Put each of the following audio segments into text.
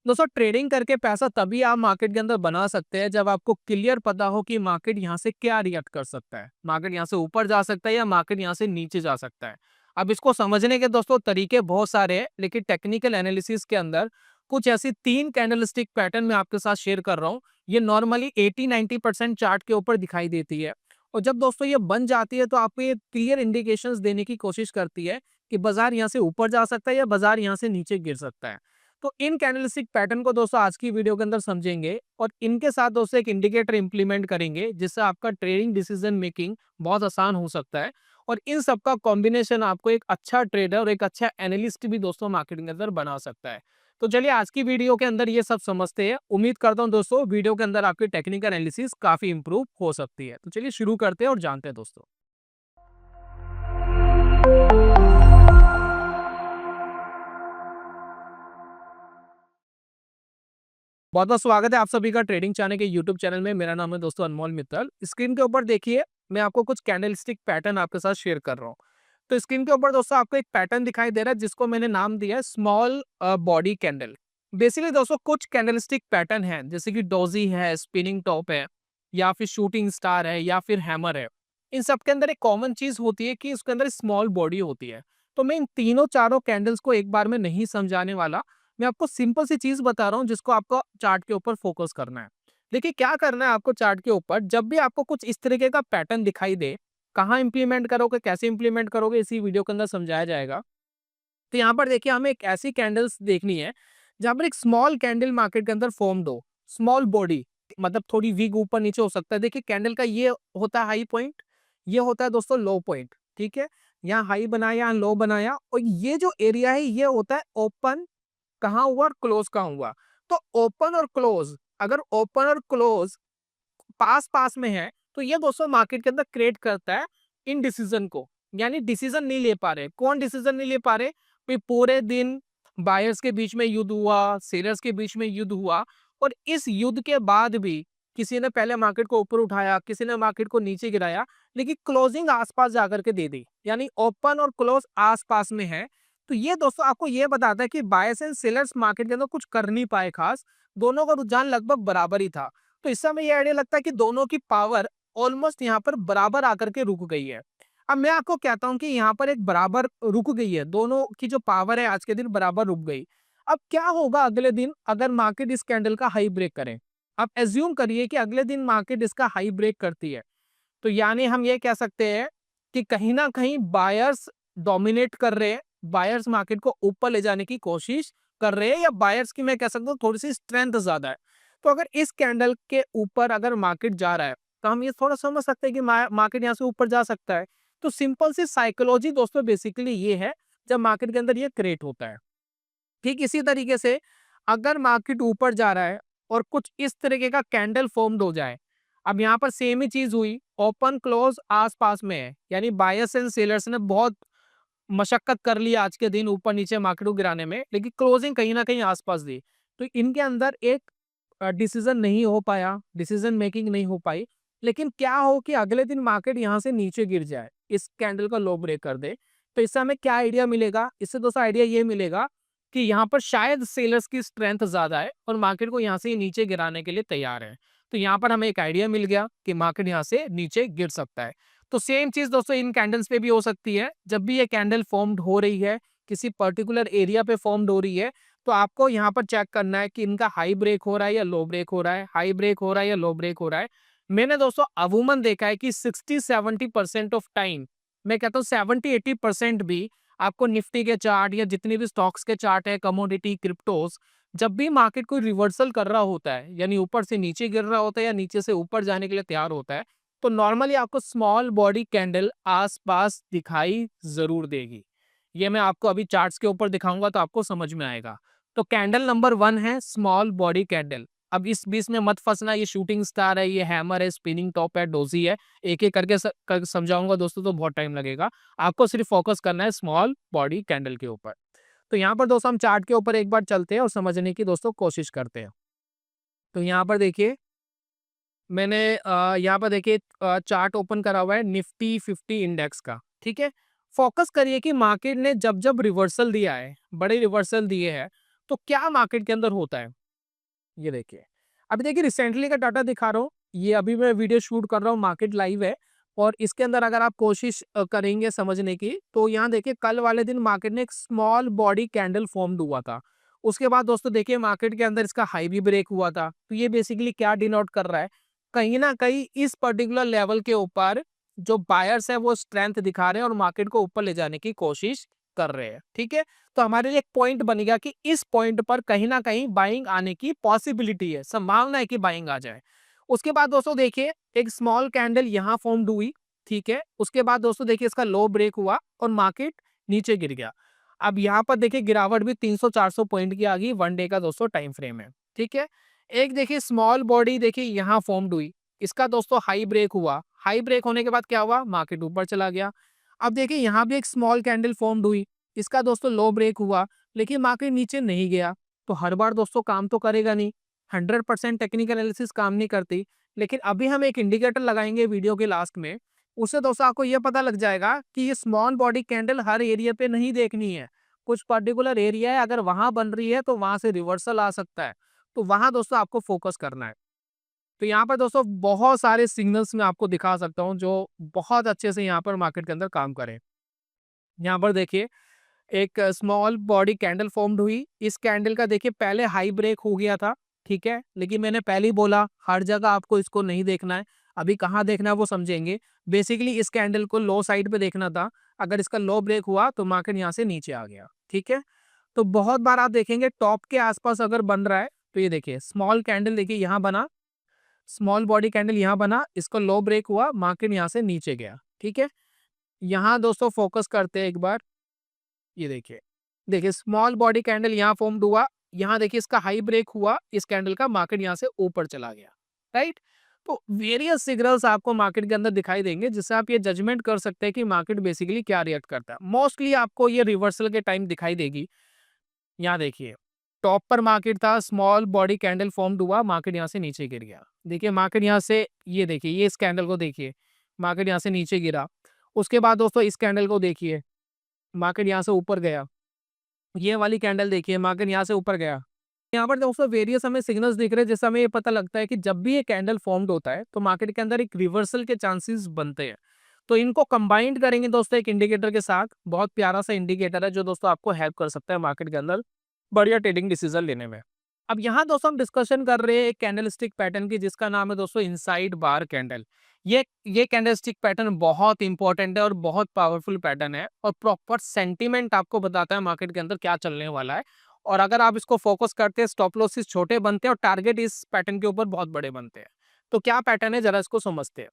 दोस्तों ट्रेडिंग करके पैसा तभी आप मार्केट के अंदर बना सकते हैं जब आपको क्लियर पता हो कि मार्केट यहाँ से क्या रिएक्ट कर सकता है। मार्केट यहाँ से ऊपर जा सकता है या मार्केट यहाँ से नीचे जा सकता है। अब इसको समझने के दोस्तों तरीके बहुत सारे हैं, लेकिन टेक्निकल एनालिसिस के अंदर कुछ ऐसी 3 कैंडलस्टिक पैटर्न मैं आपके साथ शेयर कर रहा हूँ। ये नॉर्मली 80-90% चार्ट के ऊपर दिखाई देती है, और जब दोस्तों ये बन जाती है तो आपको ये क्लियर इंडिकेशंस देने की कोशिश करती है कि बाजार यहाँ से ऊपर जा सकता है या बाजार यहाँ से नीचे गिर सकता है। तो इन कैंडलस्टिक पैटर्न को दोस्तों आज की वीडियो के अंदर समझेंगे, और इनके साथ दोस्तों एक इंडिकेटर इंप्लीमेंट करेंगे जिससे आपका ट्रेडिंग डिसीजन मेकिंग बहुत आसान हो सकता है। और इन सब का कॉम्बिनेशन आपको एक अच्छा ट्रेडर और एक अच्छा एनालिस्ट भी दोस्तों मार्केटिंग के अंदर बना सकता है। तो चलिए आज की वीडियो के अंदर ये सब समझते हैं। उम्मीद करता हूँ दोस्तों वीडियो के अंदर आपकी टेक्निकल एनालिसिस काफी इंप्रूव हो सकती है। तो चलिए शुरू करते हैं और जानते हैं दोस्तों। बहुत बहुत स्वागत है आप सभी का ट्रेडिंग चैनल के यूट्यूब चैनल में। मेरा नाम है दोस्तों अनमोल मित्तल। स्क्रीन के ऊपर देखिए, मैं आपको कुछ कैंडलस्टिक पैटर्न आपके साथ शेयर कर रहा हूँ। तो स्क्रीन के ऊपर दोस्तों आपको एक पैटर्न दिखाई दे रहा है जिसको मैंने नाम दिया है स्मॉल बॉडी कैंडल। बेसिकली दोस्तों कुछ कैंडलस्टिक पैटर्न है जैसे कि डोजी है, स्पिनिंग टॉप है, या फिर शूटिंग स्टार है, या फिर हैमर है। इन सब के अंदर एक कॉमन चीज होती है कि उसके अंदर स्मॉल बॉडी होती है। तो मैं इन तीनों चारों कैंडल्स को एक बार में नहीं समझाने वाला, मैं आपको सिंपल सी चीज बता रहा हूं जिसको आपको चार्ट के ऊपर फोकस करना है। देखिए क्या करना है आपको चार्ट के ऊपर, जब भी आपको कुछ इस तरीके का पैटर्न दिखाई दे, कहाँ इंप्लीमेंट करोगे, कैसे इंप्लीमेंट करोगे, इसी वीडियो के अंदर समझाया जाएगा। तो यहाँ पर देखिए हमें एक ऐसी कैंडल्स देखनी है जहां पर एक स्मॉल कैंडल मार्केट के अंदर फॉर्म दो। स्मॉल बॉडी मतलब थोड़ी वीक ऊपर नीचे हो सकता है। देखिए कैंडल का ये होता है हाई पॉइंट, ये होता है दोस्तों लो पॉइंट। ठीक है, यहाँ हाई बनाया, यहाँ लो बनाया, और ये जो एरिया है ये होता है ओपन कहाँ हुआ और क्लोज कहाँ हुआ। तो ओपन और क्लोज, अगर ओपन और क्लोज पास पास में है तो ये दोस्तों मार्केट के अंदर क्रिएट करता है इनडिसीजन को, यानी डिसीजन नहीं ले पा रहे। कौन डिसीजन नहीं ले पा रहे? भाई पूरे दिन बायर्स के बीच में युद्ध हुआ, सेलर्स के बीच में युद्ध हुआ, और इस युद्ध के बाद भी किसी ने पहले मार्केट को ऊपर उठाया, किसी ने मार्केट को नीचे गिराया, लेकिन क्लोजिंग आसपास जाकर के दे दी, यानी ओपन और क्लोज आसपास में है। तो ये दोस्तों आपको ये बताता है कि बायर्स एंड सेलर्स मार्केट के अंदर कुछ कर नहीं पाए खास, दोनों का रुझान लगभग बराबर ही था। तो इससे हमें ये आइडिया लगता है कि दोनों की पावर ऑलमोस्ट यहाँ पर बराबर आकर के रुक गई है। अब मैं आपको कहता हूँ कि यहाँ पर एक बराबर रुक गई है, दोनों की जो पावर है आज के दिन बराबर रुक गई। अब क्या होगा अगले दिन अगर मार्केट इस कैंडल का हाई ब्रेक करे? आप एज्यूम करिए कि अगले दिन मार्केट इसका हाई ब्रेक करती है, तो यानी हम ये कह सकते हैं कि कहीं ना कहीं बायर्स डोमिनेट कर रहे हैं, बायर्स मार्केट को ऊपर ले जाने की कोशिश कर रहे हैं, या बायर्स की मैं कह सकता हूँ थोड़ी सी स्ट्रेंथ ज्यादा है। तो अगर इस कैंडल के ऊपर अगर मार्केट जा रहा है तो हम ये थोड़ा समझ सकते हैं कि मार्केट यहाँ से ऊपर जा सकता है। तो सिंपल सी साइकोलॉजी दोस्तों बेसिकली ये है जब मार्केट के अंदर ये क्रिएट होता है। ठीक इसी तरीके से अगर मार्केट ऊपर जा रहा है और कुछ इस तरीके का कैंडल फॉर्म्ड हो जाए, अब यहाँ पर सेम ही चीज हुई, ओपन क्लोज आसपास में है, यानी बायर्स एंड सेलर्स ने बहुत मशक्कत कर ली आज के दिन ऊपर नीचे मार्केट को गिराने में, लेकिन क्लोजिंग कहीं ना कहीं आसपास दी। तो इनके अंदर एक डिसीजन नहीं हो पाया, डिसीजन मेकिंग नहीं हो पाई। लेकिन क्या हो कि अगले दिन मार्केट यहाँ से नीचे गिर जाए, इस कैंडल का लो ब्रेक कर दे, तो इससे हमें क्या आइडिया मिलेगा? इससे दोस्तों आइडिया ये मिलेगा कि यहाँ पर शायद सेलर्स की स्ट्रेंथ ज्यादा है और मार्केट को यहाँ से नीचे गिराने के लिए तैयार है। तो यहाँ पर हमें एक आइडिया मिल गया कि मार्केट यहाँ से नीचे गिर सकता है। तो सेम चीज दोस्तों इन कैंडल्स पे भी हो सकती है। जब भी ये कैंडल फॉर्म्ड हो रही है, किसी पर्टिकुलर एरिया पे फॉर्म्ड हो रही है, तो आपको यहाँ पर चेक करना है कि इनका हाई ब्रेक हो रहा है या लो ब्रेक हो रहा है, हाई ब्रेक हो रहा है या लो ब्रेक हो रहा है। मैंने दोस्तों अमूमन देखा है कि 60-70% ऑफ टाइम, मैं कहता हूँ 70-80% भी आपको निफ्टी के चार्ट या जितने भी स्टॉक्स के चार्ट है, कमोडिटी, क्रिप्टोस, जब भी मार्केट कोई रिवर्सल कर रहा होता है, यानी ऊपर से नीचे गिर रहा होता है या नीचे से ऊपर जाने के लिए तैयार होता है, तो नॉर्मली आपको स्मॉल बॉडी कैंडल आसपास दिखाई जरूर देगी। ये मैं आपको अभी चार्ट्स के ऊपर दिखाऊंगा तो आपको समझ में आएगा। तो कैंडल नंबर 1 है स्मॉल बॉडी कैंडल। अब इस बीच में मत फंसना, ये शूटिंग स्टार है, ये हैमर है, स्पिनिंग टॉप है, डोजी है, एक एक करके समझाऊंगा दोस्तों तो बहुत टाइम लगेगा। आपको सिर्फ फोकस करना है स्मॉल बॉडी कैंडल के ऊपर। तो यहाँ पर दोस्तों हम चार्ट के ऊपर एक बार चलते हैं और समझने की दोस्तों कोशिश करते हैं। तो यहाँ पर देखिए मैंने यहाँ पर देखिए चार्ट ओपन करा हुआ है निफ्टी 50 इंडेक्स का। ठीक है, फोकस करिए कि मार्केट ने जब जब रिवर्सल दिया है, बड़े रिवर्सल दिए हैं, तो क्या मार्केट के अंदर होता है, ये देखिए। अभी देखिए रिसेंटली का डाटा दिखा रहा हूँ, ये अभी मैं वीडियो शूट कर रहा हूँ, मार्केट लाइव है और इसके अंदर अगर आप कोशिश करेंगे समझने की, तो यहाँ देखिए कल वाले दिन मार्केट ने एक स्मॉल बॉडी कैंडल फॉर्म्ड हुआ था। उसके बाद दोस्तों देखिए मार्केट के अंदर इसका हाई भी ब्रेक हुआ था। तो ये बेसिकली क्या डिनोट कर रहा है, कहीं ना कहीं इस पर्टिकुलर लेवल के ऊपर जो बायर्स है वो स्ट्रेंथ दिखा रहे हैं और मार्केट को ऊपर ले जाने की कोशिश कर रहे हैं। ठीक है, तो हमारे लिए एक पॉइंट बनेगा कि इस पॉइंट पर कहीं ना कहीं बाइंग आने की पॉसिबिलिटी है, संभावना है कि बाइंग आ जाए। उसके बाद दोस्तों देखिए एक स्मॉल कैंडल यहाँ फॉर्म्ड हुई, ठीक है। उसके बाद दोस्तों देखिए इसका लो ब्रेक हुआ और मार्केट नीचे गिर गया। अब यहाँ पर देखिए गिरावट भी 300-400 पॉइंट की आ गई, वन डे का दोस्तों टाइम फ्रेम है। ठीक है, एक देखिए स्मॉल बॉडी देखिए यहाँ फॉर्म्ड हुई, इसका दोस्तों हाई ब्रेक हुआ। हाई ब्रेक होने के बाद क्या हुआ, मार्केट ऊपर चला गया। अब देखिए यहाँ भी एक स्मॉल कैंडल फॉर्म्ड हुई, इसका दोस्तों लो ब्रेक हुआ, लेकिन मार्केट नीचे नहीं गया। तो हर बार दोस्तों काम तो करेगा नहीं, 100% टेक्निकल एनालिसिस काम नहीं करती। लेकिन अभी हम एक इंडिकेटर लगाएंगे वीडियो के लास्ट में, उससे दोस्तों आपको यह पता लग जाएगा कि ये स्मॉल बॉडी कैंडल हर एरिया पे नहीं देखनी है। कुछ पर्टिकुलर एरिया है, अगर वहां बन रही है तो वहां से रिवर्सल आ सकता है, तो वहां दोस्तों आपको फोकस करना है। तो यहाँ पर दोस्तों बहुत सारे सिग्नल्स मैं आपको दिखा सकता हूँ जो बहुत अच्छे से यहाँ पर मार्केट के अंदर काम करें। यहाँ पर देखिए एक स्मॉल बॉडी कैंडल फॉर्म्ड हुई, इस कैंडल का देखिए पहले हाई ब्रेक हो गया था, ठीक है। लेकिन मैंने पहले ही बोला हर जगह आपको इसको नहीं देखना है, अभी कहाँ देखना है वो समझेंगे। बेसिकली इस कैंडल को लो साइड पे देखना था, अगर इसका लो ब्रेक हुआ तो मार्केट यहाँ से नीचे आ गया, ठीक है। तो बहुत बार आप देखेंगे टॉप के आसपास अगर बन रहा है, तो ये देखिए स्मॉल कैंडल देखिए यहाँ बना, स्मॉल बॉडी कैंडल यहाँ बना, इसको लो ब्रेक हुआ, मार्केट यहाँ से नीचे गया, ठीक है। यहाँ दोस्तों फोकस करते हैं एक बार, ये देखिए, देखिए स्मॉल बॉडी कैंडल यहाँ फॉर्म्ड हुआ, यहाँ देखिए इसका हाई ब्रेक हुआ, इस कैंडल का मार्केट यहाँ से ऊपर चला गया, राइट। तो वेरियस सिग्नल्स आपको मार्केट के अंदर दिखाई देंगे जिससे आप ये जजमेंट कर सकते हैं कि मार्केट बेसिकली क्या रिएक्ट करता है। मोस्टली आपको ये रिवर्सल के टाइम दिखाई देगी। यहाँ देखिए टॉप पर मार्केट था, स्मॉल बॉडी कैंडल फॉर्म्ड हुआ, मार्केट यहाँ से नीचे गिर गया। देखिए मार्केट यहाँ से, ये देखिए ये इस कैंडल को देखिए, मार्केट यहाँ से नीचे गिरा। उसके बाद दोस्तों इस कैंडल को देखिए, मार्केट यहाँ से ऊपर गया। ये वाली कैंडल देखिए, मार्केट यहाँ से ऊपर गया। यहाँ पर दोस्तों वेरियस हमें सिग्नल्स दिख रहे हैं जिससे हमें ये पता लगता है कि जब भी ये कैंडल फॉर्म्ड होता है तो मार्केट के अंदर एक रिवर्सल के चांसेस बनते हैं। तो इनको कंबाइंड करेंगे दोस्तों एक इंडिकेटर के साथ, बहुत प्यारा सा इंडिकेटर है जो दोस्तों आपको हेल्प कर सकता है मार्केट के अंदर बढ़िया ट्रेडिंग डिसीजन लेने में। अब यहाँ दोस्तों हम डिस्कशन कर रहे हैं एक कैंडलस्टिक पैटर्न की जिसका नाम है दोस्तों इनसाइड बार कैंडल। ये कैंडलस्टिक पैटर्न बहुत इंपॉर्टेंट है और बहुत पावरफुल पैटर्न है और प्रॉपर सेंटीमेंट आपको बताता है मार्केट के अंदर क्या चलने वाला है। और अगर आप इसको फोकस करते हैं, स्टॉप लॉसेस छोटे बनते हैं और टारगेट इस पैटर्न के ऊपर बहुत बड़े बनते हैं। तो क्या पैटर्न है जरा इसको समझते हैं।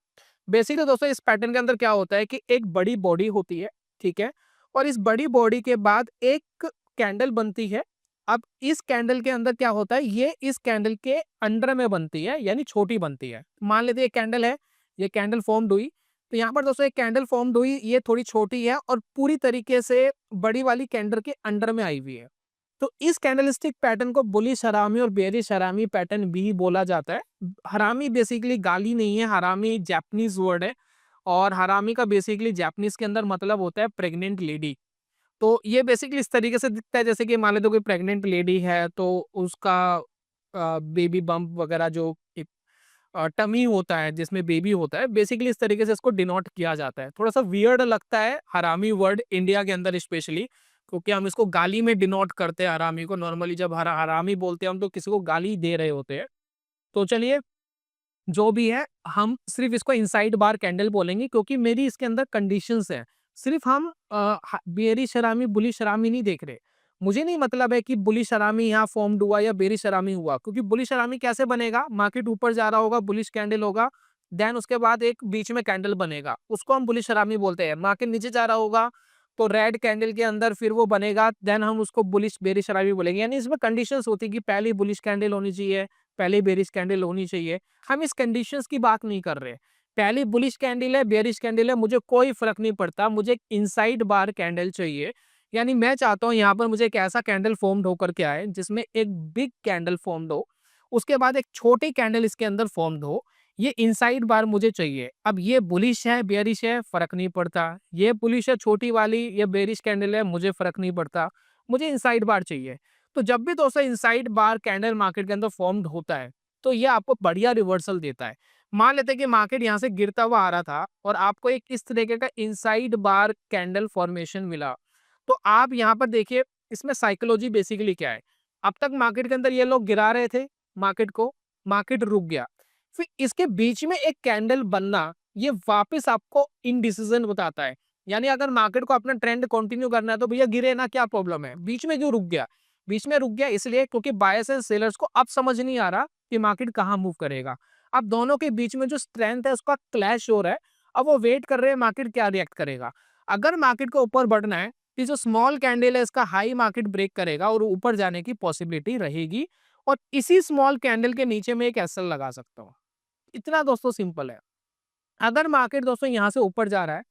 बेसिकली दोस्तों इस पैटर्न के अंदर क्या होता है कि एक बड़ी बॉडी होती है, ठीक है, और इस बड़ी बॉडी के बाद एक कैंडल बनती है। अब इस कैंडल के अंदर क्या होता है, ये इस कैंडल के अंडर में बनती है, यानी छोटी बनती है। मान लेते हैं एक कैंडल है, ये कैंडल फॉर्म्ड हुई, तो यहाँ पर दोस्तों एक कैंडल फॉर्म्ड हुई, ये थोड़ी छोटी है और पूरी तरीके से बड़ी वाली कैंडल के अंडर में आई हुई है। तो इस कैंडलस्टिक पैटर्न को बुलिश हरामी और बेरिश हरामी पैटर्न भी बोला जाता है। हरामी बेसिकली गाली नहीं है, हरामी जापानीज वर्ड है और हरामी का बेसिकली जापानीज के अंदर मतलब होता है प्रेग्नेंट लेडी। तो ये बेसिकली इस तरीके से दिखता है जैसे कि मान लेते कोई प्रेग्नेंट लेडी है तो उसका बेबी बम्प वगैरह जो टमी होता है जिसमें बेबी होता है, बेसिकली इस तरीके से इसको डिनोट किया जाता है। थोड़ा सा वियर्ड लगता है हरामी वर्ड इंडिया के अंदर स्पेशली, क्योंकि हम इसको गाली में डिनोट करते हैं हरामी को। नॉर्मली जब हरामी बोलते हैं हम तो किसी को गाली दे रहे होते हैं। तो चलिए जो भी है हम सिर्फ इसको इनसाइड बार कैंडल बोलेंगे क्योंकि मेरी इसके अंदर कंडीशंस है। सिर्फ हम बेरिश हरामी बुलिश हरामी नहीं देख रहे। मुझे नहीं मतलब है कि बुलिश हरामी यहाँ फॉर्म्ड हुआ या बेरिश हरामी हुआ, क्योंकि बुलिश हरामी कैसे बनेगा, मार्केट ऊपर जा रहा होगा, बुलिश कैंडल होगा, देन उसके बाद एक बीच में कैंडल बनेगा, उसको हम बुलिश हरामी बोलते हैं। मार्केट नीचे जा रहा होगा तो रेड कैंडल के अंदर फिर वो बनेगा, देन हम उसको बुलिश बेरिश हरामी बोलेंगे। यानी इसमें कंडीशंस होती है कि पहले बुलिश कैंडल होनी चाहिए, पहले बेरिश कैंडल होनी चाहिए। हम इस कंडीशंस की बात नहीं कर रहे। पहली बुलिश कैंडल है, बेरिश कैंडल है, मुझे कोई फर्क नहीं पड़ता, मुझे एक इनसाइड बार कैंडल चाहिए। यानी मैं चाहता हूं यहाँ पर मुझे एक ऐसा कैंडल फॉर्म्ड होकर के आए जिसमें एक बिग कैंडल फॉर्म्ड हो, उसके बाद एक छोटी कैंडल इसके अंदर फॉर्म्ड हो। ये इनसाइड बार मुझे चाहिए। अब ये बुलिश है बेरिश है फर्क नहीं पड़ता, ये बुलिश है छोटी वाली, ये बेरिश कैंडल है, मुझे फर्क नहीं पड़ता, मुझे इनसाइड बार चाहिए। तो जब भी दोस्तों इनसाइड बार कैंडल मार्केट के अंदर फॉर्म्ड होता है तो ये आपको बढ़िया रिवर्सल देता है। मान लेते हैं कि मार्केट यहाँ से गिरता हुआ आ रहा था और आपको एक इस तरीके का इनसाइड बार कैंडल फॉर्मेशन मिला, तो आप यहाँ पर देखिए इसमें साइकोलॉजी बेसिकली क्या है। अब तक मार्केट के अंदर ये लोग गिरा रहे थे मार्केट को, मार्केट रुक गया, फिर इसके बीच में एक कैंडल बनना ये वापस आपको इनडिसीजन बताता है। यानी अगर मार्केट को अपना ट्रेंड कंटिन्यू करना है तो भैया गिरे ना, क्या प्रॉब्लम है, बीच में क्यों रुक गया। बीच में रुक गया इसलिए क्योंकि बायर्स एंड सेलर्स को अब समझ नहीं आ रहा कि मार्केट कहाँ मूव करेगा। अब दोनों के बीच में जो स्ट्रेंथ है उसका क्लैश हो रहा है। अब वो वेट कर रहे हैं मार्केट क्या रिएक्ट करेगा। अगर मार्केट को ऊपर बढ़ना है तो जो स्मॉल कैंडल है इसका हाई मार्केट ब्रेक करेगा और ऊपर जाने की पॉसिबिलिटी रहेगी, और इसी स्मॉल कैंडल के नीचे में एक एसएल लगा सकता हूँ। इतना दोस्तों सिंपल है। अगर मार्केट दोस्तों यहाँ से ऊपर जा रहा है,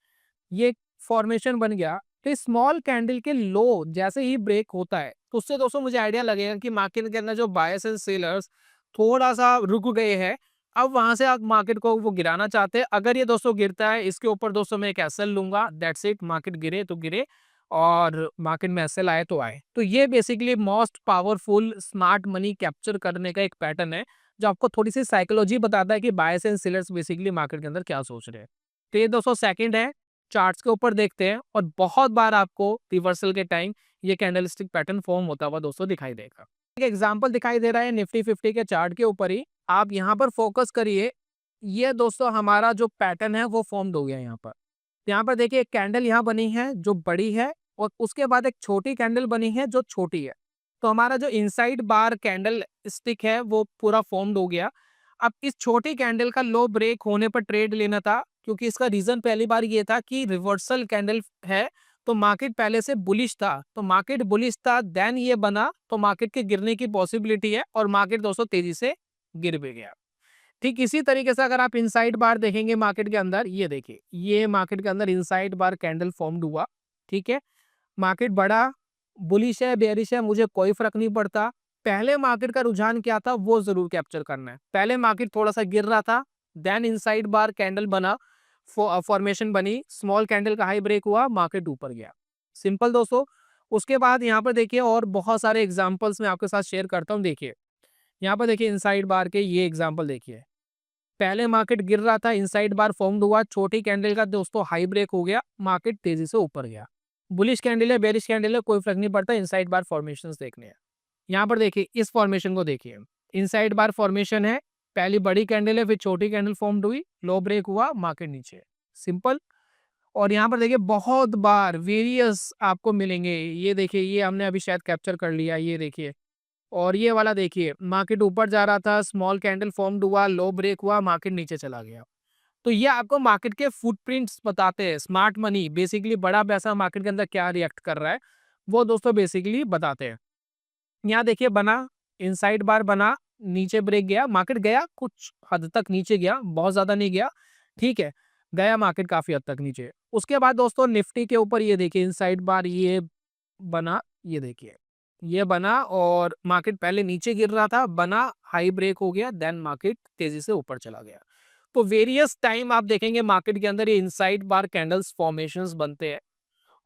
ये फॉर्मेशन बन गया, तो स्मॉल कैंडल के लो जैसे ही ब्रेक होता है तो उससे दोस्तों मुझे आइडिया लगेगा कि मार्केट के अंदर जो बायर्स एंड सेलर्स थोड़ा सा रुक गए हैं, अब वहां से आप मार्केट को वो गिराना चाहते हैं। अगर ये दोस्तों गिरता है इसके ऊपर दोस्तों मैं एक एसएल लूंगा, दैट्स इट। मार्केट गिरे तो गिरे और मार्केट में एसएल आए तो आए। तो ये basically most powerful smart money capture करने का एक पैटर्न है जो आपको थोड़ी सी साइकोलॉजी बताता है कि buyers and sellers basically market के अंदर क्या सोच रहे हैं। तो ये दोस्तों सेकंड है। चार्ट्स के ऊपर देखते हैं और बहुत बार आपको रिवर्सल के टाइम ये कैंडलस्टिक पैटर्न फॉर्म होता हुआ दोस्तों दिखाई देगा। एक एग्जांपल दिखाई दे रहा है निफ्टी 50 के चार्ट के ऊपर ही, आप यहाँ पर फोकस करिए। ये दोस्तों हमारा जो पैटर्न है वो फॉर्म हो गया यहाँ पर। यहाँ पर देखिए एक कैंडल यहाँ बनी है जो बड़ी है और उसके बाद एक छोटी कैंडल बनी है जो छोटी है। तो हमारा जो इनसाइड बार कैंडल स्टिक है वो पूरा फॉर्म्ड हो गया। अब इस छोटी कैंडल का लो ब्रेक होने पर ट्रेड लेना था, क्योंकि इसका रीजन पहली बार ये था कि रिवर्सल कैंडल है तो मार्केट पहले से बुलिश था, तो मार्केट बुलिश था देन ये बना तो मार्केट के गिरने की पॉसिबिलिटी है और मार्केट दोस्तों तेजी से गिर भी गया। ठीक इसी तरीके से अगर आप इनसाइड बार देखेंगे मार्केट के अंदर, ये देखिए ये मार्केट के अंदर इनसाइड बार कैंडल फॉर्म्ड हुआ। ठीक है, मार्केट बड़ा बुलिश है बेयरिश है मुझे कोई फर्क नहीं पड़ता। पहले मार्केट का रुझान क्या था वो जरूर कैप्चर करना है। पहले मार्केट थोड़ा सा गिर रहा था, देन इनसाइड बार कैंडल बना, फॉर्मेशन बनी, स्मॉल कैंडल का हाई ब्रेक हुआ, मार्केट ऊपर गया। सिंपल दोस्तों। उसके बाद यहाँ पर देखिए और बहुत सारे एग्जांपल्स मैं आपके साथ शेयर करता हूँ। देखिए यहाँ पर देखिए इनसाइड बार के ये एग्जांपल देखिए। पहले मार्केट गिर रहा था, इनसाइड बार फॉर्म्ड हुआ, छोटी कैंडल का दोस्तों हाई ब्रेक हो गया, मार्केट तेजी से ऊपर गया। बुलिश कैंडल है बेरिश कैंडल है कोई फर्क नहीं पड़ता, इनसाइड बार फॉर्मेशंस देखने हैं। यहाँ पर देखिए इस फॉर्मेशन को देखिए, इनसाइड बार फॉर्मेशन है, पहली बड़ी कैंडल है फिर छोटी कैंडल फॉर्म्ड हुई, लो ब्रेक हुआ, मार्केट नीचे। सिंपल। और यहाँ पर देखिए बहुत बार वेरियस आपको मिलेंगे। ये देखिए ये हमने अभी शायद कैप्चर कर लिया, ये देखिए। और ये वाला देखिए मार्केट ऊपर जा रहा था, स्मॉल कैंडल फॉर्म्ड हुआ, लो ब्रेक हुआ, मार्केट नीचे चला गया। तो ये आपको मार्केट के फुटप्रिंट्स बताते हैं। स्मार्ट मनी बेसिकली बड़ा पैसा मार्केट के अंदर क्या रिएक्ट कर रहा है वो दोस्तों बेसिकली बताते हैं। यहाँ देखिए बना, इनसाइड बार बना, नीचे ब्रेक गया, मार्केट गया कुछ हद तक नीचे गया, बहुत ज्यादा नहीं गया, ठीक है, गया मार्केट काफी हद तक नीचे। उसके बाद दोस्तों निफ्टी के ऊपर ये देखिए इनसाइड बार ये बना, ये देखिए ये बना और मार्केट पहले नीचे गिर रहा था, बना, हाई ब्रेक हो गया, देन मार्केट तेजी से ऊपर चला गया। तो वेरियस टाइम आप देखेंगे मार्केट के अंदर ये इनसाइड बार कैंडल्स फॉर्मेशंस बनते हैं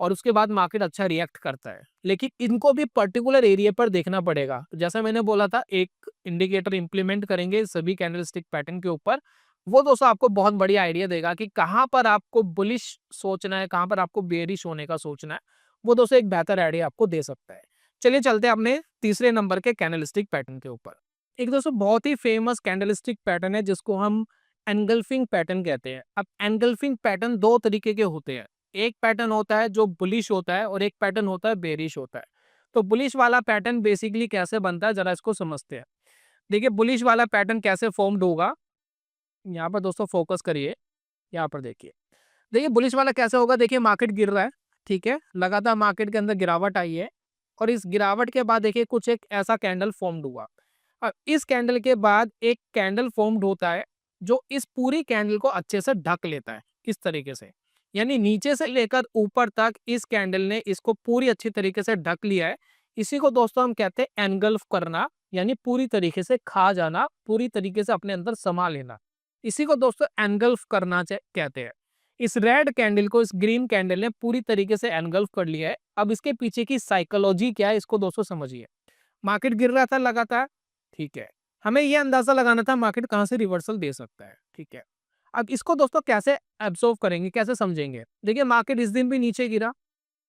और उसके बाद मार्केट अच्छा रिएक्ट करता है। लेकिन इनको भी पर्टिकुलर एरिया पर देखना पड़ेगा। जैसा मैंने बोला था एक इंडिकेटर इंप्लीमेंट करेंगे सभी कैंडलस्टिक पैटर्न के ऊपर, वो दोस्तों आपको बहुत बढ़िया आइडिया देगा कि कहाँ पर आपको बुलिश सोचना है, कहाँ पर आपको बेरिश होने का सोचना है। वो दोस्तों एक बेहतर आइडिया आपको दे सकता है। चलिए चलते हैं अपने तीसरे नंबर के कैंडलस्टिक पैटर्न के ऊपर। एक दोस्तों बहुत ही फेमस कैंडलस्टिक पैटर्न है जिसको हम एनगल्फिंग पैटर्न कहते हैं। अब एनगल्फिंग पैटर्न दो तरीके के होते हैं। एक पैटर्न होता है जो बुलिश होता है और एक पैटर्न होता है बेरिश होता है। तो बुलिश वाला पैटर्न बेसिकली कैसे बनता है जरा इसको समझते हैं। देखिए बुलिश वाला पैटर्न कैसे फॉर्म्ड होगा, यहाँ पर दोस्तों फोकस करिए। यहाँ पर देखिए, देखिए बुलिश वाला कैसे होगा। देखिए मार्केट गिर रहा है, ठीक है, लगातार मार्केट के अंदर गिरावट आई है और इस गिरावट के बाद देखिए कुछ एक ऐसा कैंडल फॉर्म्ड हुआ। अब इस कैंडल के बाद एक कैंडल फॉर्म्ड होता है जो इस पूरी कैंडल को अच्छे से ढक लेता है, इस तरीके से। यानी नीचे से लेकर ऊपर तक इस कैंडल ने इसको पूरी अच्छी तरीके से ढक लिया है। इसी को दोस्तों हम कहते हैं एनगल्फ करना, यानी पूरी तरीके से खा जाना, पूरी तरीके से अपने अंदर समा लेना। इसी को दोस्तों एनगल्फ करना कहते हैं। इस रेड कैंडल को इस ग्रीन कैंडल ने पूरी तरीके से एनगल्फ कर लिया है। अब इसके पीछे की साइकोलॉजी क्या है इसको दोस्तों समझिए। मार्केट गिर रहा था लगातार, ठीक है। हमें ये अंदाजा लगाना था मार्केट कहाँ से रिवर्सल दे सकता है, ठीक है। अब इसको दोस्तों कैसे एब्जॉर्व करेंगे, कैसे समझेंगे? देखिए मार्केट इस दिन भी नीचे गिरा,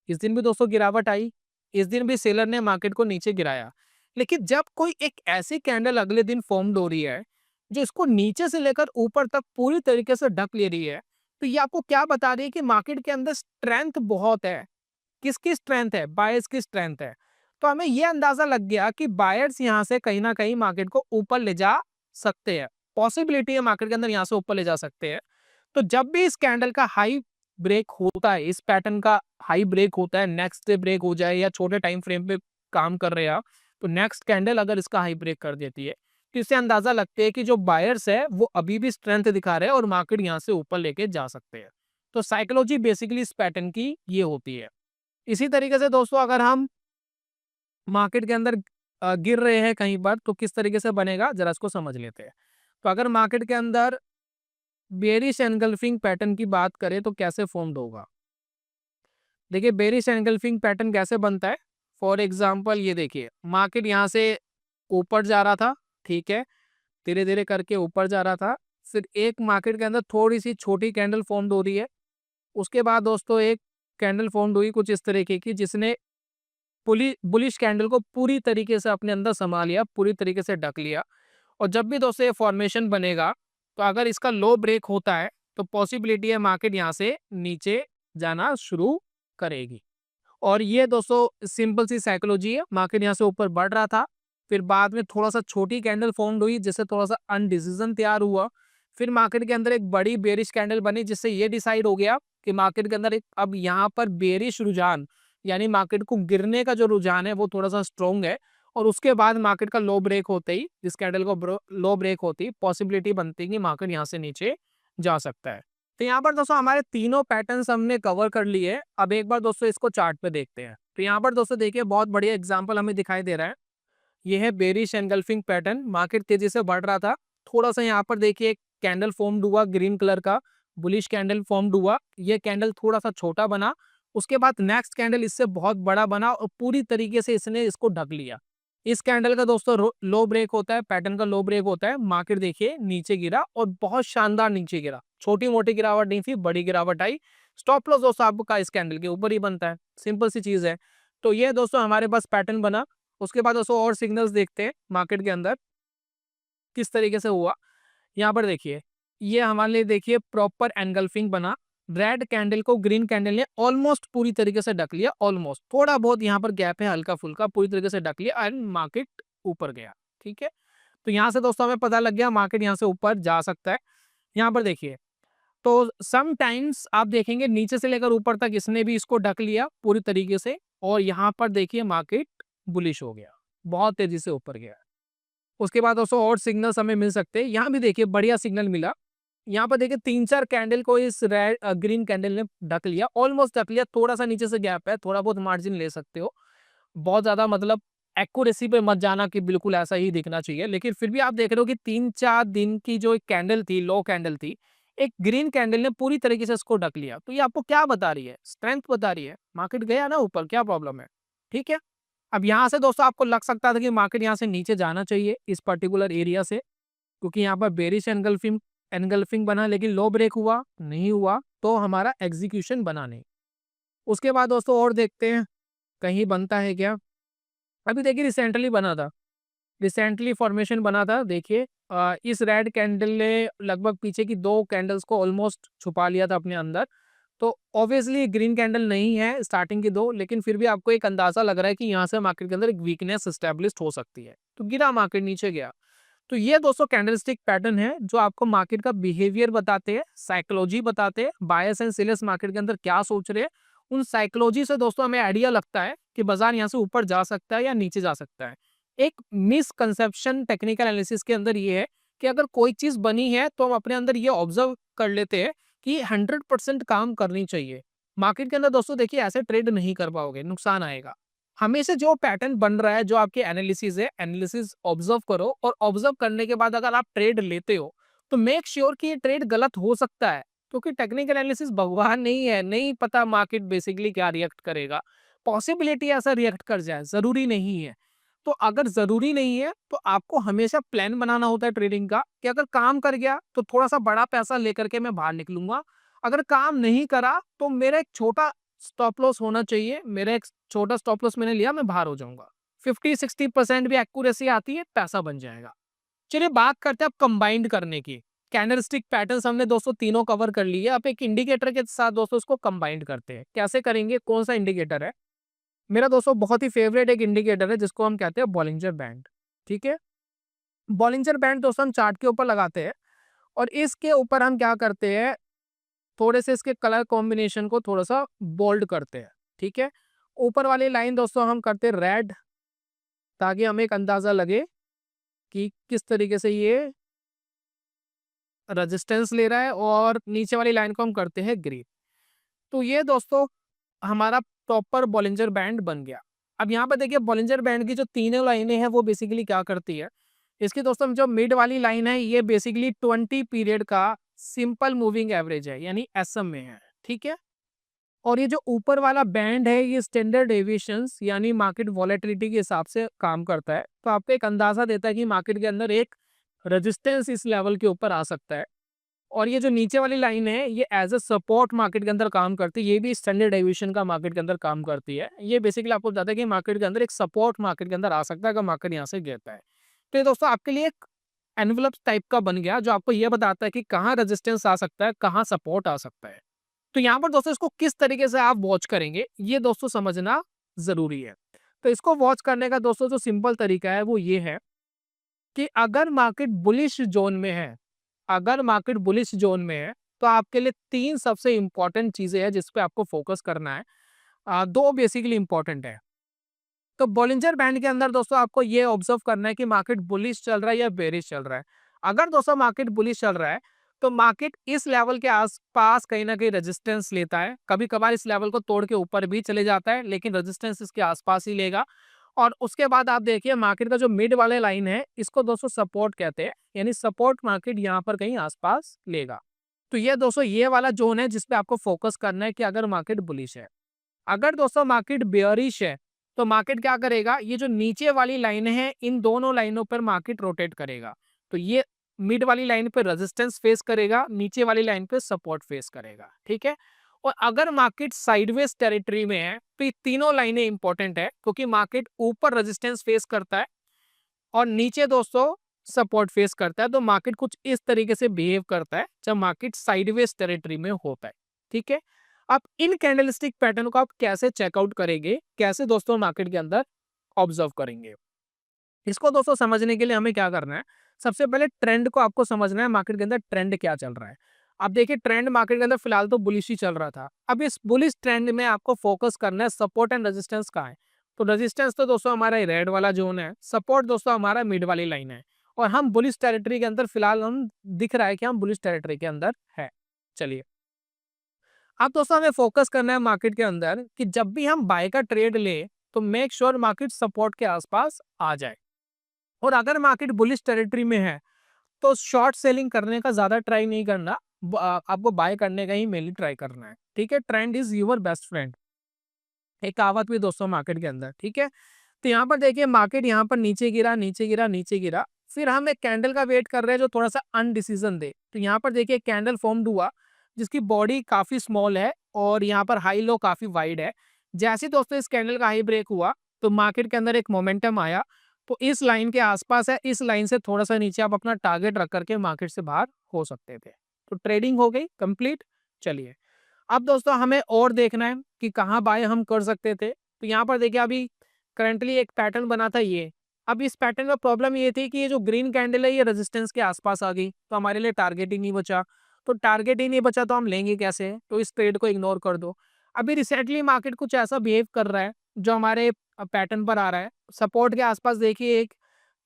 इस दिन भी दोस्तों गिरावट आई, इस दिन भी सेलर ने मार्केट को नीचे गिराया। लेकिन जब कोई एक ऐसी कैंडल अगले दिन फॉर्म हो रही है, जो इसको नीचे से लेकर ऊपर तक पूरी तरीके से ढक ले रही है, तो ये आपको क्या बता रही है कि मार्केट के अंदर स्ट्रेंथ बहुत है। किसकी स्ट्रेंथ है? बायर्स की स्ट्रेंथ है। तो हमें ये अंदाजा लग गया कि बायर्स यहाँ से कहीं ना कहीं मार्केट को ऊपर ले जा सकते हैं। पॉसिबिलिटी है मार्केट के अंदर यहाँ से ऊपर ले जा सकते हैं। तो जब भी इस कैंडल का हाई ब्रेक होता है, इस पैटर्न का हाई ब्रेक होता है, नेक्स्ट डे ब्रेक हो जाए या छोटे टाइम फ्रेम पे काम कर रहे हैं आप, तो नेक्स्ट कैंडल अगर इसका हाई ब्रेक कर देती है, तो इससे अंदाजा लगते है कि जो बायर्स है वो अभी भी स्ट्रेंथ दिखा रहे हैं और मार्केट यहाँ से ऊपर लेके जा सकते हैं। तो साइकोलॉजी बेसिकली इस पैटर्न की ये होती है। इसी तरीके से दोस्तों अगर हम मार्केट के अंदर गिर रहे हैं कहीं पर, तो किस तरीके से बनेगा जरा इसको समझ लेते हैं। तो अगर मार्केट के अंदर बेरिश एनगल्फिंग पैटर्न की बात करें तो कैसे फॉर्म्ड होगा? देखिए बेरिश एनगल्फिंग पैटर्न कैसे बनता है? फॉर एग्जांपल ये देखिए मार्केट यहाँ से ऊपर जा रहा था, ठीक है, धीरे धीरे करके ऊपर जा रहा था, फिर एक मार्केट के अंदर थोड़ी सी छोटी कैंडल फॉर्म्ड हो रही है। उसके बाद दोस्तों एक कैंडल फॉर्म्ड हुई कुछ इस तरीके की, जिसने बुलिश कैंडल को पूरी तरीके से अपने अंदर समा लिया, पूरी तरीके से ढक लिया। और जब भी दोस्तों ये फॉर्मेशन बनेगा, तो अगर इसका लो ब्रेक होता है, तो पॉसिबिलिटी है मार्केट यहाँ से नीचे जाना शुरू करेगी। और ये दोस्तों सिंपल सी साइकोलॉजी है। मार्केट यहाँ से ऊपर बढ़ रहा था, फिर बाद में थोड़ा सा छोटी कैंडल फॉर्म्ड हुई जिससे थोड़ा सा अनडिसीजन तैयार हुआ। फिर मार्केट के अंदर एक बड़ी बेरिश कैंडल बनी जिससे ये डिसाइड हो गया कि मार्केट के अंदर एक अब यहाँ पर बेरिश रुझान, यानी मार्केट को गिरने का जो रुझान है वो थोड़ा सा स्ट्रॉन्ग है। और उसके बाद मार्केट का लो ब्रेक होते ही, जिस कैंडल को लो ब्रेक होती, पॉसिबिलिटी बनती है कि मार्केट यहाँ से नीचे जा सकता है। तो यहाँ पर दोस्तों हमारे तीनों पैटर्न्स हमने कवर कर लिए। अब एक बार दोस्तों इसको चार्ट पे देखते हैं। तो यहाँ पर दोस्तों देखिए बहुत बढ़िया एग्जांपल हमें दिखाई दे रहा है। ये है बेरिश एनगल्फिंग पैटर्न। मार्केट तेजी से बढ़ रहा था, थोड़ा सा यहाँ पर देखिए एक कैंडल फॉर्म्ड हुआ ग्रीन कलर का, बुलिश कैंडल फॉर्म्ड हुआ। ये कैंडल थोड़ा सा छोटा बना, उसके बाद नेक्स्ट कैंडल इससे बहुत बड़ा बना और पूरी तरीके से इसने इसको ढक लिया। इस कैंडल का दोस्तों लो ब्रेक होता है, पैटर्न का लो ब्रेक होता है। मार्केट देखिए नीचे गिरा और बहुत शानदार नीचे गिरा, छोटी मोटी गिरावट नहीं थी, बड़ी गिरावट आई। स्टॉप लॉस दोस्तों आपका इस कैंडल के ऊपर ही बनता है, सिंपल सी चीज है। तो ये दोस्तों हमारे पास पैटर्न बना। उसके बाद दोस्तों और सिग्नल्स देखते हैं मार्केट के अंदर किस तरीके से हुआ। यहाँ पर देखिए ये हमारे लिए देखिए प्रॉपर एनगल्फिंग बना। रेड कैंडल को ग्रीन कैंडल ने ऑलमोस्ट पूरी तरीके से ढक लिया, ऑलमोस्ट, थोड़ा बहुत यहाँ पर गैप है हल्का फुल्का, पूरी तरीके से ढक लिया एंड मार्केट ऊपर गया, ठीक है। तो यहाँ से दोस्तों हमें पता लग गया मार्केट यहाँ से ऊपर जा सकता है। यहाँ पर देखिए तो समटाइम्स आप देखेंगे नीचे से लेकर ऊपर तक इसने भी इसको ढक लिया पूरी तरीके से, और यहाँ पर देखिए मार्केट बुलिश हो गया, बहुत तेजी से ऊपर गया। उसके बाद दोस्तों और सिग्नल्स हमें मिल सकते हैं। यहाँ भी देखिए बढ़िया सिग्नल मिला। यहाँ पर देखिए 3-4 कैंडल को इस रेड ग्रीन कैंडल ने ढक लिया, ऑलमोस्ट ढक लिया। थोड़ा सा नीचे से गैप है, थोड़ा बहुत मार्जिन ले सकते हो, बहुत ज्यादा मतलब एक्यूरेसी पे मत जाना कि बिल्कुल ऐसा ही दिखना चाहिए। लेकिन फिर भी आप देख रहे हो कि 3-4 दिन की जो एक कैंडल थी, लो कैंडल थी, एक ग्रीन कैंडल ने पूरी तरीके से इसको ढक लिया। तो ये आपको क्या बता रही है? स्ट्रेंथ बता रही है। मार्केट गया ना ऊपर, क्या प्रॉब्लम है, ठीक है। अब यहाँ से दोस्तों आपको लग सकता था कि मार्केट यहाँ से नीचे जाना चाहिए इस पर्टिकुलर एरिया से, क्योंकि यहाँ पर बेरिश एनगल्फिंग एनगल्फिंग बना, लेकिन लो ब्रेक हुआ नहीं हुआ, तो हमारा एग्जीक्यूशन बना नहीं। उसके बाद दोस्तों और देखते हैं कहीं बनता है क्या। अभी देखिए रिसेंटली बना था, रिसेंटली फॉर्मेशन बना था। देखिए इस रेड कैंडल ने लगभग पीछे की 2 कैंडल्स को ऑलमोस्ट छुपा लिया था अपने अंदर। तो ऑब्वियसली ग्रीन कैंडल नहीं है स्टार्टिंग की 2, लेकिन फिर भी आपको एक अंदाजा लग रहा है कि यहाँ से मार्केट के अंदर एक वीकनेस एस्टेब्लिश हो सकती है। तो गिरा मार्केट, नीचे गया। तो ये दोस्तों कैंडलस्टिक पैटर्न है जो आपको मार्केट का बिहेवियर बताते हैं, साइकोलॉजी बताते हैं, बायर्स एंड सेलर्स मार्केट के अंदर क्या सोच रहे हैं। उन साइकोलॉजी से दोस्तों हमें आइडिया लगता है कि बाजार यहाँ से ऊपर जा सकता है या नीचे जा सकता है। एक मिसकंसेप्शन टेक्निकल एनालिसिस के अंदर ये है कि अगर कोई चीज बनी है तो हम अपने अंदर ये ऑब्जर्व कर लेते हैं कि 100% काम करनी चाहिए। मार्केट के अंदर दोस्तों देखिए ऐसे ट्रेड नहीं कर पाओगे, नुकसान आएगा। हमेशा जो पैटर्न बन रहा है, जो आपके एनालिसिस है, एनालिसिस ऑब्जर्व करो, और ऑब्जर्व करने के बाद अगर आप ट्रेड लेते हो तो मेक श्योर कि ये ट्रेड गलत हो सकता है, क्योंकि टेक्निकल एनालिसिस भगवान नहीं है, नहीं पता मार्केट बेसिकली क्या रिएक्ट करेगा। पॉसिबिलिटी ऐसा रिएक्ट कर जाए, जरूरी नहीं है। तो अगर ज़रूरी नहीं है, तो आपको हमेशा प्लान बनाना होता है ट्रेडिंग का कि अगर काम कर गया, तो थोड़ा-सा बड़ा पैसा लेकर के मैं बाहर निकलूँगा। अगर काम नहीं करा, तो मेरा एक छोटा स्टॉप लॉस होना चाहिए। मेरा एक छोटा स्टॉप लॉस मैंने लिया, मैं बाहर हो जाऊँगा। 50-60% भी एक्यूरेसी आती है, पैसा बन जाएगा। चलिए बात करते हैं अब कंबाइंड करने की। कैंडलस्टिक पैटर्न्स हमने दोस्तों तीनों कवर कर लिए। अब एक इंडिकेटर के साथ दोस्तों इसको कंबाइंड करते हैं। कैसे करेंगे? कौन-सा इंडिकेटर है? मेरा दोस्तों बहुत ही फेवरेट एक इंडिकेटर है जिसको हम कहते हैं बॉलिंजर बैंड। ठीक है? बॉलिंजर बैंड दोस्तों हम चार्ट के ऊपर लगाते हैं और इसके ऊपर हम क्या करते हैं, थोड़े से इसके कलर कॉम्बिनेशन को थोड़ा-सा बोल्ड करते हैं। ठीक है? ऊपर वाली लाइन दोस्तों हम करते हैं रेड, ताकि हमें एक अंदाज़ा लगे कि किस तरीके से ये रेजिस्टेंस ले रहा है, और नीचे वाली लाइन को हम करते हैं ग्रीन। तो ये दोस्तों हमारा प्रॉपर बॉलिंजर बैंड बन गया। अब यहाँ पर देखिए बॉलिंजर बैंड की जो तीनों लाइनें हैं वो बेसिकली क्या करती है, इसकी दोस्तों जो मिड वाली लाइन है ये बेसिकली 20 पीरियड का सिंपल मूविंग एवरेज है, यानी एसएम में है। ठीक है? और ये जो ऊपर वाला बैंड है ये स्टैंडर्ड डेविएशंस यानी मार्केट वॉलेटिलिटी के हिसाब से काम करता है। तो आपको एक अंदाजा देता है कि मार्केट के अंदर एक रेजिस्टेंस इस लेवल के ऊपर आ सकता है। और ये जो नीचे वाली लाइन है ये एज अ सपोर्ट मार्केट के अंदर काम करती है। ये भी स्टैंडर्ड डेविएशन का मार्केट के अंदर काम करती है। ये बेसिकली आपको बताता है कि मार्केट के अंदर एक सपोर्ट मार्केट के अंदर आ सकता है अगर मार्केट यहाँ से गिरता है। तो ये दोस्तों आपके लिए एक एनवलप टाइप का बन गया जो आपको ये बताता है कि कहाँ रेजिस्टेंस आ सकता है, कहाँ सपोर्ट आ सकता है। तो यहाँ पर दोस्तों इसको किस तरीके से आप वॉच करेंगे ये दोस्तों समझना ज़रूरी है। तो इसको वॉच करने का दोस्तों जो सिंपल तरीका है वो ये है कि अगर मार्केट बुलिश ज़ोन में है, अगर मार्केट बुलिश ज़ोन में है, तो आपके लिए 3 सबसे इम्पोर्टेंट चीज़ें हैं जिस पे आपको फ़ोकस करना है। 2 बेसिकली इम्पोर्टेंट है। तो बॉलिंजर बैंड के अंदर दोस्तों आपको ये ऑब्जर्व करना है कि मार्केट बुलिश चल रहा है या बेरिश चल रहा है। अगर दोस्तों मार्केट बुलिश चल रहा है, तो मार्केट इस लेवल के आस-पास कहीं न कहीं रेजिस्टेंस लेता है। कभी-कभार इस लेवल को तोड़ के ऊपर भी चले जाता है, लेकिन रेजिस्टेंस इसके आस-पास ही लेगा। और उसके बाद आप देखिए मार्केट का जो मिड वाले लाइन है, इसको दोस्तों सपोर्ट कहते हैं, यानी सपोर्ट मार्केट यहाँ पर कहीं आस-पास लेगा। तो ये दोस्तों ये वाला ज़ोन है जिस पे आपको फोकस करना है कि अगर मार्केट बुलिश है। अगर दोस्तों मार्केट बेयरिश है, तो मार्केट क्या करेगा, ये जो नीचे वाली लाइन है इन दोनों लाइनों पर मार्केट रोटेट करेगा। तो ये मिड वाली लाइन पे रेजिस्टेंस फेस करेगा, नीचे वाली लाइन पे सपोर्ट फेस करेगा। ठीक है? और अगर मार्केट साइडवेज टेरिटरी में है, तो ये तीनों लाइनें इंपॉर्टेंट है क्योंकि मार्केट ऊपर रेजिस्टेंस फेस करता है और नीचे दोस्तों सपोर्ट फेस करता है। तो मार्केट कुछ इस तरीके से बिहेव करता है जब मार्केट साइडवेज टेरिटरी में होता है। ठीक है? अब इन कैंडलस्टिक पैटर्न को आप कैसे चेकआउट करेंगे, कैसे दोस्तों मार्केट के अंदर ऑब्जर्व करेंगे? इसको दोस्तों समझने के लिए हमें क्या करना है, सबसे पहले ट्रेंड को आपको समझना है, मार्केट के अंदर ट्रेंड क्या चल रहा है। अब देखिए ट्रेंड मार्केट के अंदर फिलहाल तो बुलिश ही चल रहा था। अब इस बुलिश ट्रेंड में आपको फोकस करना है सपोर्ट एंड रेजिस्टेंस कहाँ है। तो रेजिस्टेंस तो दोस्तों हमारा रेड वाला जोन है, सपोर्ट दोस्तों हमारा मिड वाली लाइन है, और हम बुलिश टेरिटरी के अंदर फिलहाल हम दिख रहा है कि हम बुलिश टेरिटरी के अंदर है। चलिए अब दोस्तों हमें फोकस करना है मार्केट के अंदर कि जब भी हम बाय का ट्रेड ले, तो मेक श्योर मार्केट सपोर्ट के आसपास आ जाए। और अगर मार्केट बुलिश टेरिटरी में है, तो शॉर्ट सेलिंग करने का ज्यादा ट्राई नहीं करना, आपको बाय करने का ही मेनली ट्राई करना है। ठीक है? Trend is your best friend, एक कहावत भी दोस्तों मार्केट के अंदर। ठीक है? तो यहाँ पर देखिए मार्केट यहाँ पर नीचे गिरा, नीचे गिरा, नीचे गिरा, फिर हम एक कैंडल का वेट कर रहे हैं जो थोड़ा सा अनडिसीजन दे। तो यहाँ पर देखिए कैंडल फॉर्म्ड हुआ जिसकी बॉडी काफी स्मॉल है और यहाँ पर हाई लो काफी वाइड है। जैसे दोस्तों इस कैंडल का हाई ब्रेक हुआ, तो मार्केट के अंदर एक मोमेंटम आया, तो इस लाइन के आसपास है, इस लाइन से थोड़ा सा नीचे आप अपना टारगेट रख करके मार्केट से बाहर हो सकते थे। तो ट्रेडिंग हो गई कंप्लीट। चलिए अब दोस्तों हमें और देखना है कि कहाँ बाय हम कर सकते थे। तो यहाँ पर देखिए अभी करंटली एक पैटर्न बना था ये। अब इस पैटर्न में प्रॉब्लम ये थी कि ये जो ग्रीन कैंडल है ये रेजिस्टेंस के आसपास आ गई, तो हमारे लिए टारगेट ही नहीं बचा। तो टारगेट ही नहीं बचा तो हम लेंगे कैसे? तो इस ट्रेड को इग्नोर कर दो। अभी रिसेंटली मार्केट कुछ ऐसा बिहेव कर रहा है जो हमारे पैटर्न पर आ रहा है। सपोर्ट के आसपास देखिए एक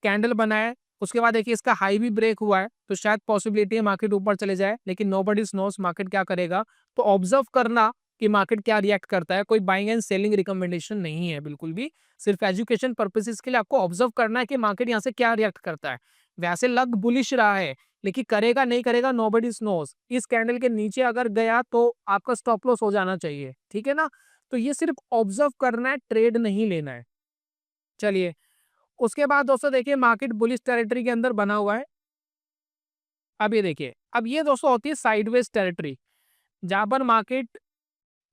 कैंडल बना है, उसके बाद देखिए इसका हाई भी ब्रेक हुआ है, तो शायद पॉसिबिलिटी है मार्केट ऊपर चले जाए, लेकिन नोबडी नोस मार्केट क्या करेगा। तो ऑब्जर्व करना कि मार्केट क्या रिएक्ट करता है। कोई बाइंग एंड सेलिंग रिकमेंडेशन नहीं है बिल्कुल भी, सिर्फ एजुकेशन पर्पसेस के लिए आपको ऑब्जर्व करना है कि मार्केट यहाँ से क्या रिएक्ट करता है। वैसे लग बुलिश रहा है, लेकिन करेगा नहीं करेगा नोबडी नोस। इस कैंडल के नीचे अगर गया तो आपका स्टॉप लॉस हो जाना चाहिए। ठीक है ना? तो ये सिर्फ ऑब्जर्व करना है, ट्रेड नहीं लेना है। चलिए उसके बाद दोस्तों देखिए मार्केट बुलिश टेरिटरी के अंदर बना हुआ है। अब ये देखिए, अब ये दोस्तों होती है साइडवेज टेरिटरी, जहां पर मार्केट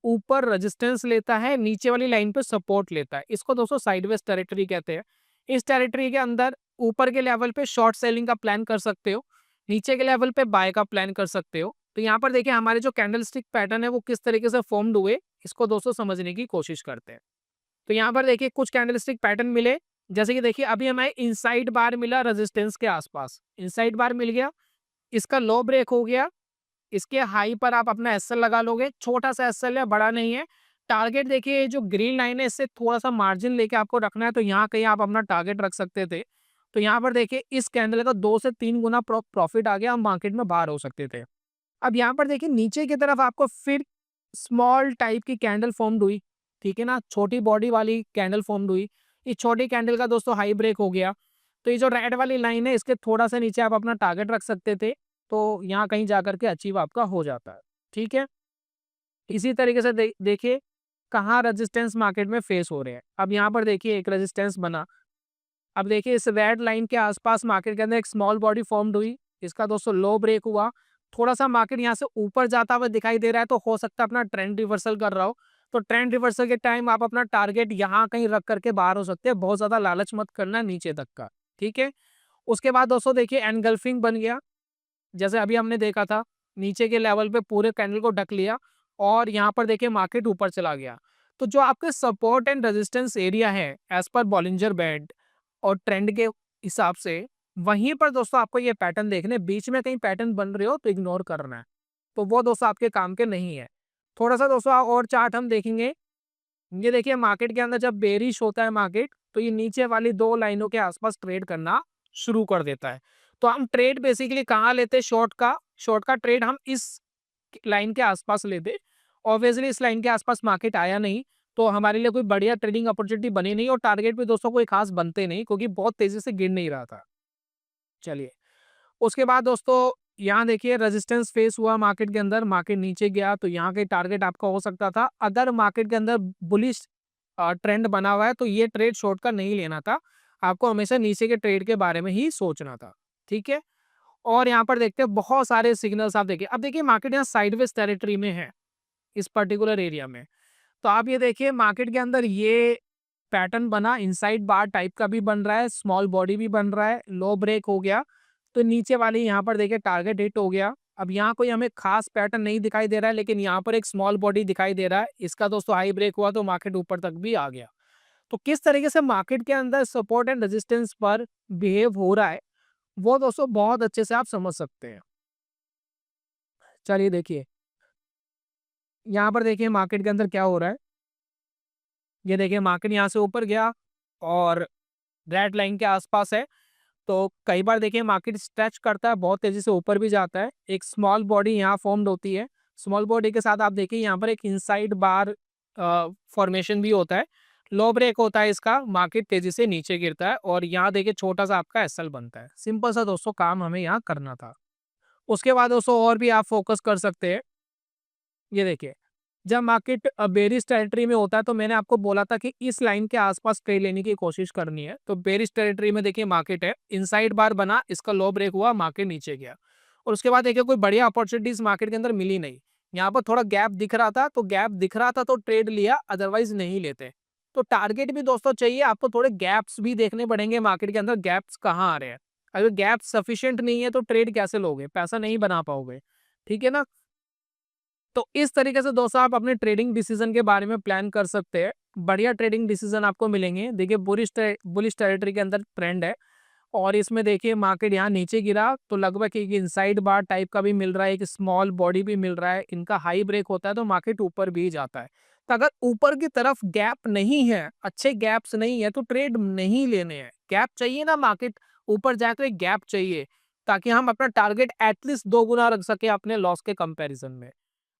ऊपर रेजिस्टेंस लेता है, नीचे वाली लाइन पे सपोर्ट लेता है। इसको दोस्तों साइडवेज टेरिटरी कहते हैं। इस टेरिटरी के अंदर ऊपर के लेवल पे शॉर्ट सेलिंग का प्लान कर सकते हो, नीचे के लेवल पे बाय का प्लान कर सकते हो। तो यहाँ पर देखिए हमारे जो कैंडलस्टिक पैटर्न है वो किस तरीके से फॉर्म्ड हुए, इसको दोस्तों समझने की कोशिश करते हैं। तो यहाँ पर देखिए कुछ कैंडलस्टिक पैटर्न मिले, जैसे कि देखिए अभी हमें इनसाइड बार मिला रेजिस्टेंस के आसपास, इनसाइड बार मिल गया, इसका लो ब्रेक हो गया, इसके हाई पर आप अपना एसएल लगा लोगे, छोटा सा एसएल है, बड़ा नहीं है। टारगेट देखिए जो ग्रीन लाइन है इससे थोड़ा सा मार्जिन लेके आपको रखना है, तो यहाँ कहीं आप अपना टारगेट रख सकते थे। तो यहाँ पर देखिए इस कैंडल का 2 से 3 गुना प्रॉफिट आ गया, हम मार्केट में बाहर हो सकते थे। अब यहाँ पर देखिए नीचे की तरफ आपको फिर स्मॉल टाइप की कैंडल फॉर्म्ड हुई, ठीक है ना, छोटी बॉडी वाली कैंडल फॉर्म्ड हुई। इस छोटी कैंडल का दोस्तों हाई ब्रेक हो गया, तो ये जो रेड वाली लाइन है इसके थोड़ा सा नीचे आप अपना टारगेट रख सकते थे, तो यहाँ कहीं जाकर के अचीव आपका हो जाता है, ठीक है। इसी तरीके से देखिए कहाँ रेजिस्टेंस मार्केट में फेस हो रहे हैं। अब यहाँ पर देखिए एक रेजिस्टेंस बना, अब देखिए इस रेड लाइन के आसपास मार्केट के अंदर एक स्मॉल बॉडी फॉर्म्ड हुई, इसका दोस्तों लो ब्रेक हुआ, थोड़ा सा मार्केट यहाँ से ऊपर जाता हुआ दिखाई दे रहा है, तो हो सकता है अपना ट्रेंड रिवर्सल कर रहा हो। तो ट्रेंड रिवर्सल के टाइम आप अपना टारगेट यहाँ कहीं रख करके बाहर हो सकते हैं, बहुत ज्यादा लालच मत करना नीचे तक का, ठीक है। उसके बाद दोस्तों देखिए एनगल्फिंग बन गया, जैसे अभी हमने देखा था, नीचे के लेवल पे पूरे कैंडल को ढक लिया और यहाँ पर देखिए मार्केट ऊपर चला गया। तो जो आपके सपोर्ट एंड रेजिस्टेंस एरिया है एज पर बॉलिंजर बैंड और ट्रेंड के हिसाब से, वहीं पर दोस्तों आपको ये पैटर्न देखने, बीच में कहीं पैटर्न बन रहे हो तो इग्नोर करना है, तो वो दोस्तों आपके काम के नहीं है। थोड़ा सा दोस्तों और चार्ट हम देखेंगे, ये देखिए मार्केट के अंदर जब बेरिश होता है मार्केट, तो ये नीचे वाली 2 लाइनों के आसपास ट्रेड करना शुरू कर देता है। तो हम ट्रेड बेसिकली कहाँ लेते हैं, शॉर्ट का ट्रेड हम इस लाइन के आसपास लेते। ऑब्वियसली इस लाइन के आसपास मार्केट आया नहीं, तो हमारे लिए कोई बढ़िया ट्रेडिंग अपॉर्चुनिटी बनी नहीं और टारगेट भी दोस्तों कोई खास बनते नहीं, क्योंकि बहुत तेजी से गिर नहीं रहा था। चलिए, उसके बाद दोस्तों यहाँ देखिए रेजिस्टेंस फेस हुआ मार्केट के अंदर, मार्केट नीचे गया, तो यहाँ के टारगेट आपका हो सकता था। अगर मार्केट के अंदर बुलिश ट्रेंड बना हुआ है तो ये ट्रेड शॉर्ट का नहीं लेना था, आपको हमेशा नीचे के ट्रेड के बारे में ही सोचना था, ठीक है। और यहाँ पर देखते हैं बहुत सारे सिग्नल्स, आप देखिए, अब देखिए मार्केट यहाँ साइडवेज टेरिटरी में है इस पर्टिकुलर एरिया में। तो आप ये देखिए मार्केट के अंदर ये पैटर्न बना, इनसाइड बार टाइप का भी बन रहा है, स्मॉल बॉडी भी बन रहा है, लो ब्रेक हो गया, तो नीचे वाली यहाँ पर देखिए टारगेट हिट हो गया। अब यहाँ कोई हमें खास पैटर्न नहीं दिखाई दे रहा है, लेकिन यहाँ पर एक स्मॉल बॉडी दिखाई दे रहा है, इसका दोस्तों हाई ब्रेक हुआ तो मार्केट ऊपर तक भी आ गया। तो किस तरीके से मार्केट के अंदर सपोर्ट एंड रेजिस्टेंस पर बिहेव हो रहा है, वो दोस्तों बहुत अच्छे से आप समझ सकते हैं। चलिए देखिए, यहाँ पर देखिए मार्केट के अंदर क्या हो रहा है, ये देखिए मार्केट यहाँ से ऊपर गया और रेड लाइन के आसपास है, तो कई बार देखिए मार्केट स्ट्रेच करता है, बहुत तेजी से ऊपर भी जाता है, एक स्मॉल बॉडी यहाँ फॉर्म्ड होती है, स्मॉल बॉडी के साथ आप देखिए यहाँ पर एक इनसाइड बार फॉर्मेशन भी होता है, लो ब्रेक होता है इसका, मार्केट तेजी से नीचे गिरता है और यहाँ देखिए छोटा सा आपका एसएल बनता है। सिंपल सा दोस्तों काम हमें यहाँ करना था। उसके बाद दोस्तों और भी आप फोकस कर सकते हैं, ये देखिए जब मार्केट बेरिश टेरिटरी में होता है तो मैंने आपको बोला था कि इस लाइन के आसपास ट्रेड लेने की कोशिश करनी है। तो बेरिश टेरिटरी में देखिए मार्केट है, इनसाइड बार बना, इसका लो ब्रेक हुआ, मार्केट नीचे गया और उसके बाद देखिए कोई बढ़िया अपॉर्चुनिटीज मार्केट के अंदर मिली नहीं। यहाँ पर थोड़ा गैप दिख रहा था, तो गैप दिख रहा था तो ट्रेड लिया, अदरवाइज नहीं लेते। तो टारगेट भी दोस्तों चाहिए आपको, थोड़े गैप्स भी देखने पड़ेंगे मार्केट के अंदर, गैप्स कहाँ आ रहे हैं। अगर गैप सफिशियंट नहीं है तो ट्रेड कैसे लोगे, पैसा नहीं बना पाओगे, ठीक है ना। तो इस तरीके से दोस्तों आप अपने ट्रेडिंग डिसीजन के बारे में प्लान कर सकते हैं, बढ़िया ट्रेडिंग डिसीजन आपको मिलेंगे। देखिए बुलिश टेरिटरी के अंदर ट्रेंड है और इसमें देखिए मार्केट यहाँ नीचे गिरा तो लगभग एक इनसाइड बार टाइप का भी मिल रहा है, एक स्मॉल बॉडी भी मिल रहा है, इनका हाई ब्रेक होता है तो मार्केट ऊपर भी जाता है। तो अगर ऊपर की तरफ गैप नहीं है, अच्छे गैप्स नहीं है, तो ट्रेड नहीं लेने हैं। गैप चाहिए ना, मार्केट ऊपर जाए तो एक गैप चाहिए, ताकि हम अपना टारगेट एटलीस्ट 2 गुना रख सके अपने लॉस के कंपेरिजन में।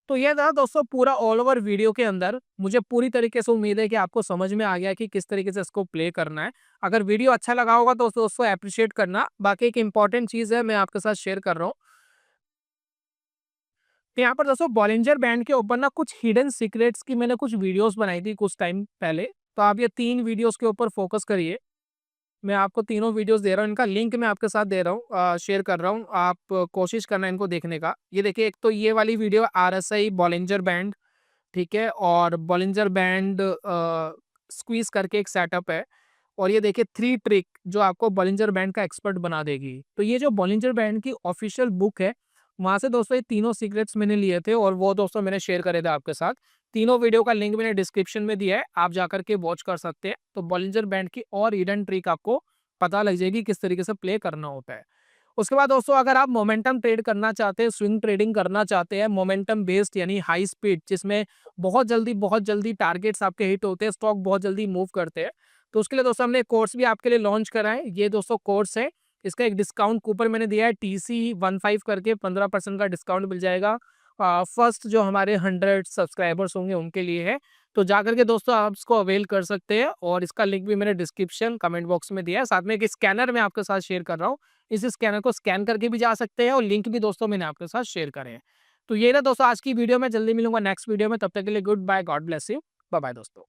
तो ये था दोस्तों पूरा ऑल ओवर वीडियो के अंदर, मुझे पूरी तरीके से उम्मीद है कि आपको समझ में आ गया कि किस तरीके से इसको प्ले करना है। अगर वीडियो अच्छा लगा होगा तो दोस्तों अप्रिशिएट करना। बाकी एक इंपॉर्टेंट चीज है मैं आपके साथ शेयर कर रहा हूँ, तो यहाँ पर दोस्तों बॉलिंजर बैंड के ऊपर ना कुछ हिडन सीक्रेट्स की मैंने कुछ वीडियोस बनाई थी कुछ टाइम पहले, तो आप ये 3 वीडियोस के ऊपर फोकस करिए। मैं आपको तीनों वीडियोस दे रहा हूँ, इनका लिंक मैं आपके साथ दे रहा हूँ, शेयर कर रहा हूँ। आप कोशिश करना इनको देखने का। ये देखिए, एक तो ये वाली वीडियो आरएसआई बॉलिंजर बैंड, ठीक है? और बॉलिंजर बैंड स्क्वीज़ करके एक सेटअप है। और ये देखिए 3 ट्रिक जो आपको बॉलिंजर बैंड का एक्सपर्ट बना देगी। तो ये जो बॉलिंजर बैंड की ऑफ़िशियल बुक है, वहाँ से दोस्तों ये तीनों सीक्रेट्स मैंने लिए थे और वो दोस्तों मैंने शेयर करे थे आपके साथ। तीनों वीडियो का लिंक मैंने डिस्क्रिप्शन में दिया है, आप जाकर के वॉच कर सकते हैं। तो बॉलिंजर बैंड की और हिडन ट्रिक आपको पता लग जाएगी किस तरीके से प्ले करना होता है। उसके बाद दोस्तों अगर आप मोमेंटम ट्रेड करना चाहते हैं, स्विंग ट्रेडिंग करना चाहते हैं, मोमेंटम बेस्ड यानी हाई स्पीड जिसमें बहुत जल्दी टारगेट्स आपके हिट होते हैं, स्टॉक बहुत जल्दी मूव करते हैं, तो उसके लिए दोस्तों हमने एक कोर्स भी आपके लिए लॉन्च करा है। ये दोस्तों कोर्स है, इसका एक डिस्काउंट कूपन मैंने दिया है TC15 करके 15% का डिस्काउंट मिल जाएगा। फर्स्ट जो हमारे 100 सब्सक्राइबर्स होंगे उनके लिए है। तो जाकर के दोस्तों आप इसको अवेल कर सकते हैं और इसका लिंक भी मैंने डिस्क्रिप्शन कमेंट बॉक्स में दिया है। साथ में एक स्कैनर मैं आपके साथ शेयर कर रहा हूँ। इस स्कैनर को स्कैन करके भी जा सकते हैं और लिंक भी दोस्तों मैंने आपके साथ शेयर करे हैं। तो ये ना दोस्तों आज की वीडियो में, जल्दी मिलूंगा नेक्स्ट वीडियो में, तब तक के लिए goodbye, God bless you, bye bye दोस्तों।